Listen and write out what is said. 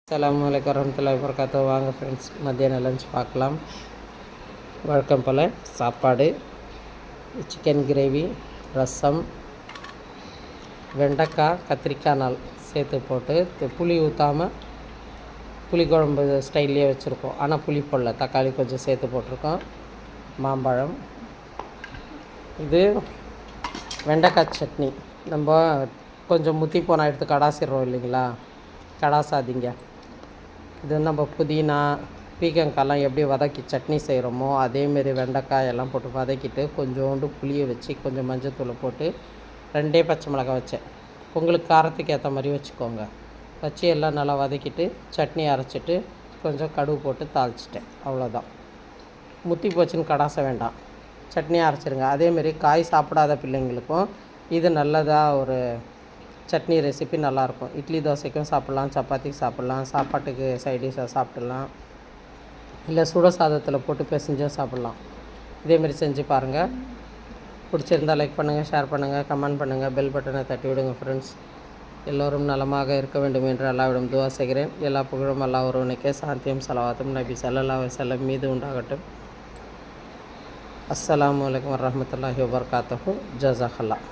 அஸ்ஸலாமு அலைக்கும் வரஹ்மத்துல்லாஹி வபரகாத்துஹு. வாங்க ஃப்ரெண்ட்ஸ், மத்தியான லஞ்ச் பார்க்கலாம். வழக்கம் போல் சாப்பாடு, சிக்கன் கிரேவி, ரசம், வெண்டைக்காய் கத்திரிக்காய் நாள் சேர்த்து போட்டு புளி ஊற்றாமல் புளி குழம்பு ஸ்டைல்லையே வச்சுருக்கோம். ஆனால் புளி போடல, தக்காளி கொஞ்சம் சேர்த்து போட்டிருக்கோம். மாம்பழம். இது வெண்டைக்காய் சட்னி. நம்ம கொஞ்சம் முத்தி போனால் எடுத்து கடாசிடுறோம் இல்லைங்களா, கடாசாதீங்க. இது நம்ம புதினா பீக்கங்காய்லாம் எப்படி வதக்கி சட்னி செய்கிறோமோ அதேமாரி வெண்டைக்காய் எல்லாம் போட்டு வதக்கிட்டு கொஞ்சோண்டு புளியை வச்சு கொஞ்சம் மஞ்சத்தூளை போட்டு 2 பச்சை மிளகாய் வச்சேன். உங்களுக்கு காரத்துக்கு ஏற்ற மாதிரி வச்சுக்கோங்க. வச்சு எல்லாம் நல்லா வதக்கிட்டு சட்னி அரைச்சிட்டு கொஞ்சம் கடுகு போட்டு தாளிச்சிட்டேன். அவ்வளோதான். முத்தி போச்சுன்னு கடாச வேண்டாம், சட்னி அரைச்சிருங்க. அதேமாரி காய் சாப்பிடாத பிள்ளைங்களுக்கும் இது நல்லதாக ஒரு சட்னி ரெசிபி நல்லாயிருக்கும். இட்லி தோசைக்கும் சாப்பிட்லாம், சப்பாத்திக்கு சாப்பிட்லாம், சாப்பாட்டுக்கு சைடிஷாக சாப்பிட்லாம், இல்லை சுட சாதத்தில் போட்டு பிசைஞ்சும் சாப்பிட்லாம். இதேமாரி செஞ்சு பாருங்கள். பிடிச்சிருந்தால் லைக் பண்ணுங்கள், ஷேர் பண்ணுங்கள், கமெண்ட் பண்ணுங்கள், பெல் பட்டனை தட்டி விடுங்க ஃப்ரெண்ட்ஸ். எல்லோரும் நலமாக இருக்க வேண்டும் என்று அல்லாஹ்விடம் துஆ செய்கிறேன். எல்லா புகழும் அல்லாஹ் ஒருவனுக்கே. சாந்தியும் ஸலவாத்தும் நபி ஸல்லல்லாஹு அலைஹி வஸல்லம் மீது உண்டாகட்டும். அஸ்ஸலாமு அலைக்கும் வரஹ்மத்துல்லாஹி வபரகாத்துஹு. ஜஸாக்கல்லாஹ்.